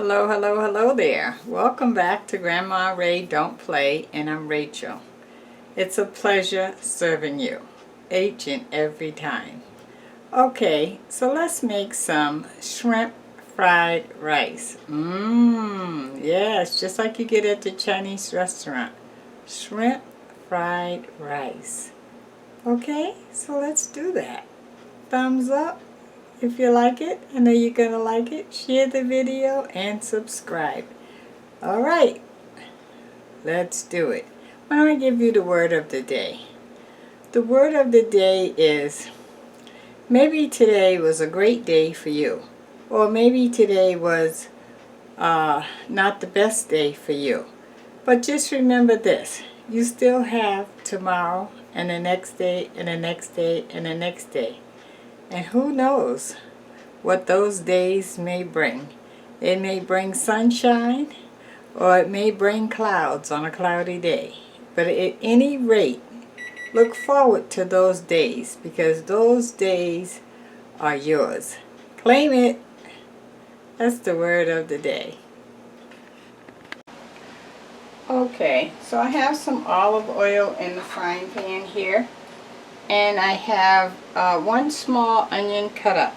Hello, hello, hello there. Welcome back to Grandma Ray Don't Play, and I'm Rachel. It's a pleasure serving you, each and every time. Okay, so let's make some shrimp fried rice. Yes, just like you get at the Chinese restaurant. Shrimp fried rice. Okay, so let's do that. Thumbs up if you like it. I know you're going to like it. Share the video and subscribe. Alright, let's do it. Why don't I give you the word of the day? The word of the day is, maybe today was a great day for you. Or maybe today was not the best day for you. But just remember this. You still have tomorrow and the next day and the next day and the next day. And who knows what those days may bring. It may bring sunshine, or it may bring clouds on a cloudy day. But at any rate, look forward to those days, because those days are yours. Claim it. That's the word of the day. Okay, so I have some olive oil in the frying pan here. And I have one small onion cut up.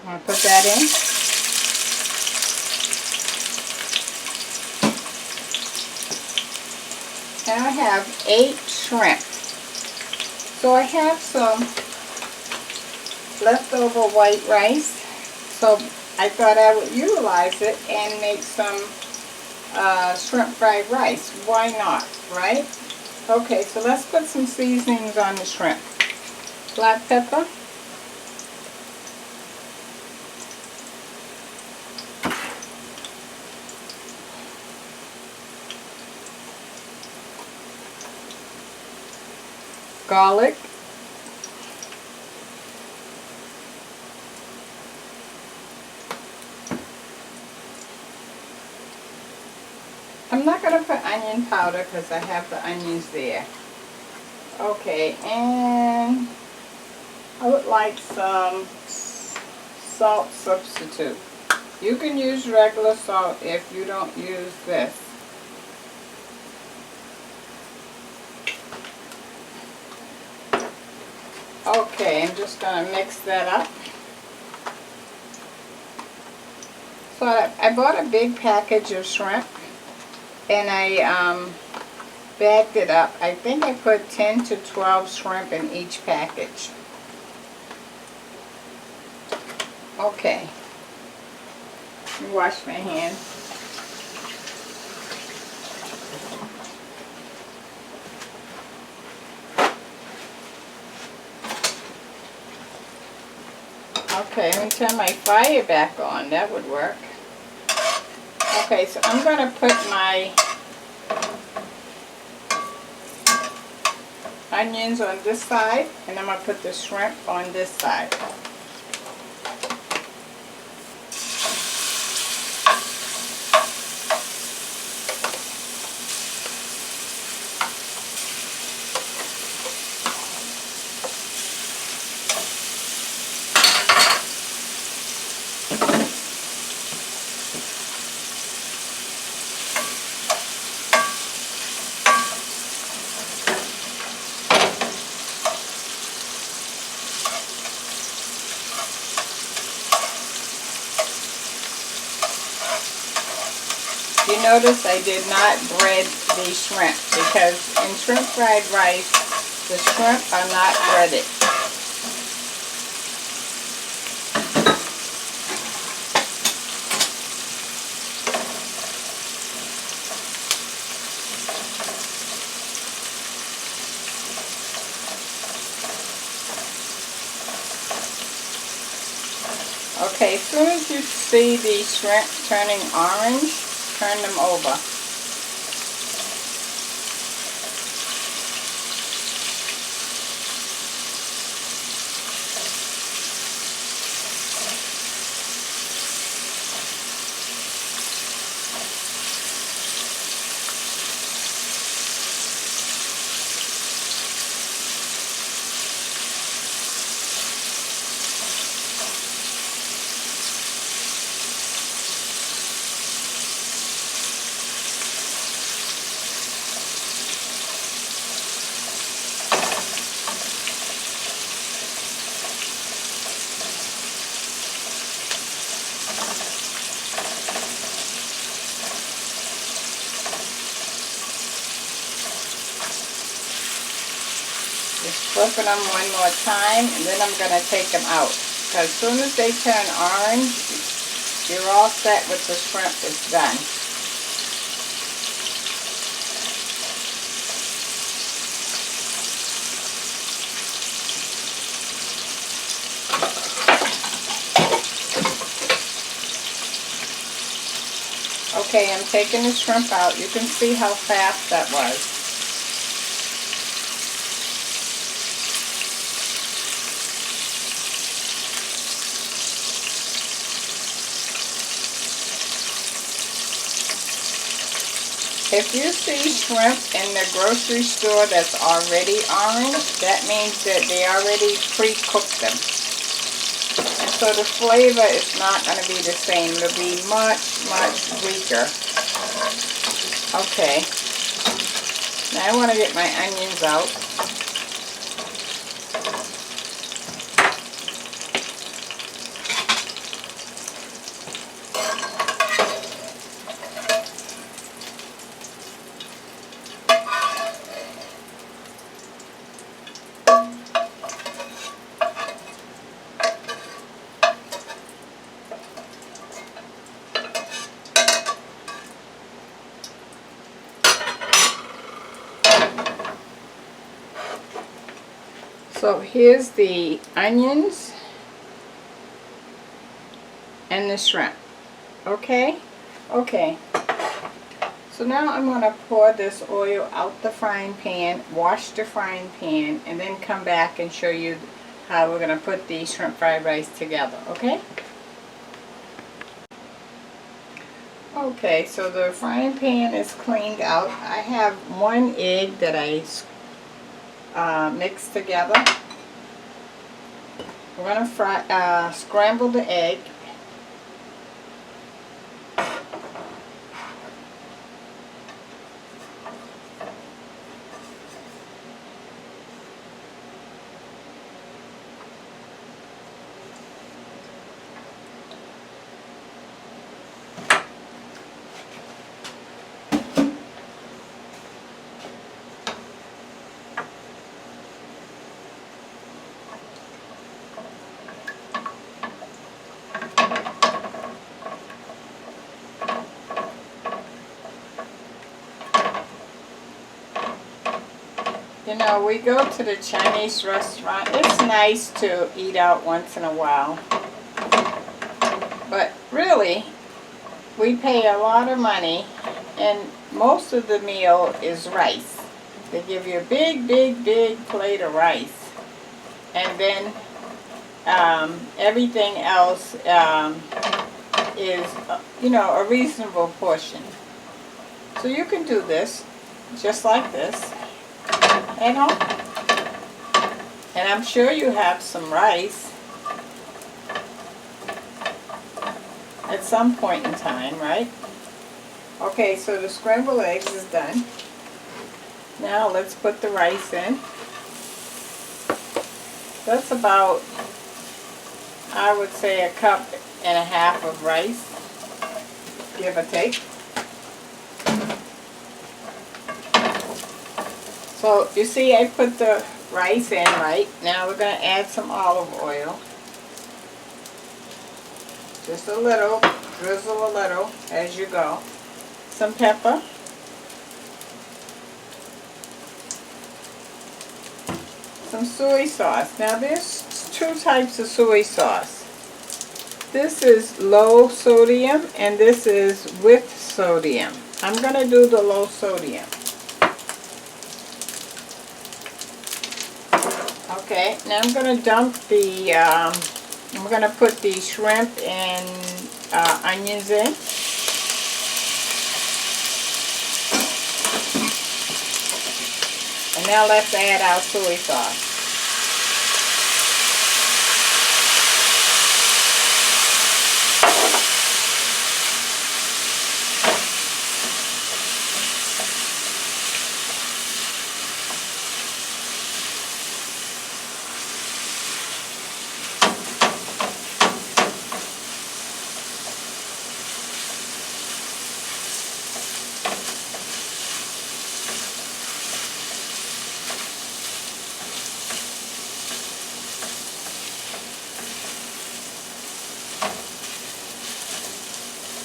I'm going to put that in. And I have 8 shrimp. So I have some leftover white rice. So I thought I would utilize it and make some shrimp fried rice. Why not, right? Okay, so let's put some seasonings on the shrimp. Black pepper. Garlic. I'm not going to put onion powder because I have the onions there. Okay, and I would like some salt substitute. You can use regular salt if you don't use this. Okay, I'm just going to mix that up. So I bought a big package of shrimp, and I bagged it up. I think I put 10 to 12 shrimp in each package. Okay, let me wash my hands. Okay, let me turn my fire back on. That would work. Okay, so I'm going to put my onions on this side, and I'm going to put the shrimp on this side. You notice I did not bread the shrimp, because in shrimp fried rice, the shrimp are not breaded. Okay, as soon as you see the shrimp turning orange, turn them over. Flipping them one more time, and then I'm going to take them out. Because as soon as they turn orange, you're all set with the shrimp. It's done. Okay, I'm taking the shrimp out. You can see how fast that was. If you see shrimp in the grocery store that's already orange, that means that they already pre-cooked them. And so the flavor is not going to be the same. It'll be much, much weaker. Okay. Now I want to get my onions out. So here's the onions and the shrimp. Okay? Okay. So now I'm going to pour this oil out the frying pan, wash the frying pan, and then come back and show you how we're going to put the shrimp fried rice together. Okay? Okay, so the frying pan is cleaned out. I have one egg that I mixed together. We're going to scramble the egg. You know, we go to the Chinese restaurant. It's nice to eat out once in a while. But really, we pay a lot of money, and most of the meal is rice. They give you a big, big, big plate of rice. And then everything else is, you know, a reasonable portion. So you can do this just like this at home. And I'm sure you have some rice at some point in time, right? Okay, so the scrambled eggs is done. Now let's put the rice in. That's about, I would say, a cup and a half of rice, give or take. So you see I put the rice in, right? Now we're going to add some olive oil. Just a little, drizzle a little as you go. Some pepper. Some soy sauce. Now there's two types of soy sauce. This is low sodium and this is with sodium. I'm going to do the low sodium. Okay, now I'm going to dump the, I'm going to put the shrimp and onions in. And now let's add our soy sauce.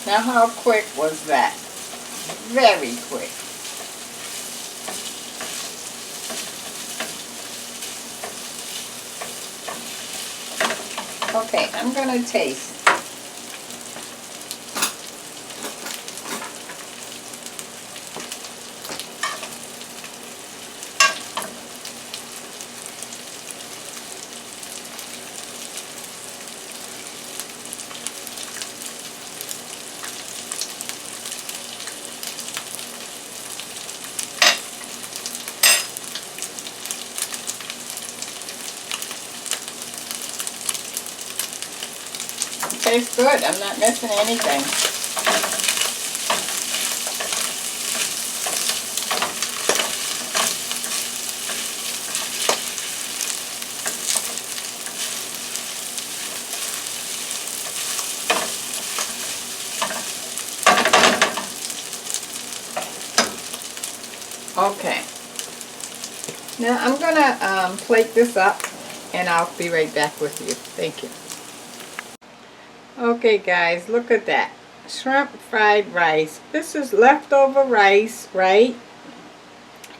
Now how quick was that? Very quick. Okay, I'm gonna taste. Tastes good. I'm not missing anything. Okay. Now I'm gonna plate this up, and I'll be right back with you. Thank you. Okay guys, look at that. Shrimp fried rice. This is leftover rice, right?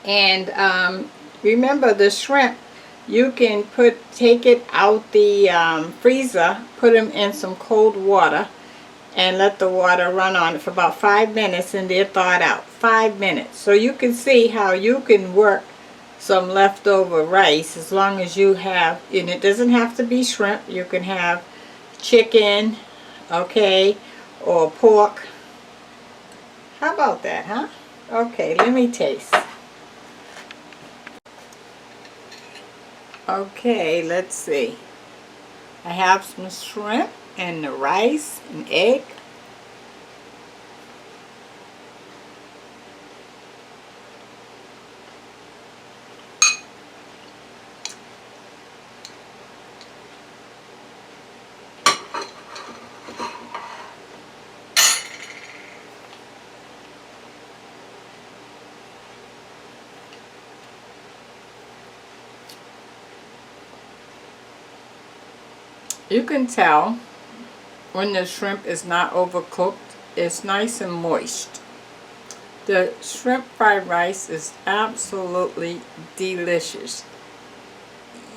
And remember the shrimp, you can take it out the freezer, put them in some cold water, and let the water run on it for about 5 minutes, and they're thawed out. 5 minutes. So you can see how you can work some leftover rice as long as you have, and it doesn't have to be shrimp. You can have chicken, okay, or pork. How about that, huh? Okay, let me taste. Okay, let's see. I have some shrimp and the rice and egg. You can tell when the shrimp is not overcooked. It's nice and moist. The shrimp fried rice is absolutely delicious.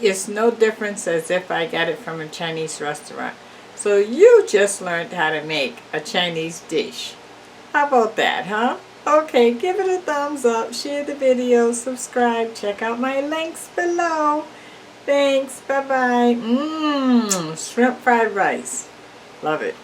It's no difference as if I got it from a Chinese restaurant. So you just learned how to make a Chinese dish. How about that, huh? Okay, give it a thumbs up, share the video, subscribe, check out my links below. Thanks, bye-bye. Shrimp fried rice. Love it.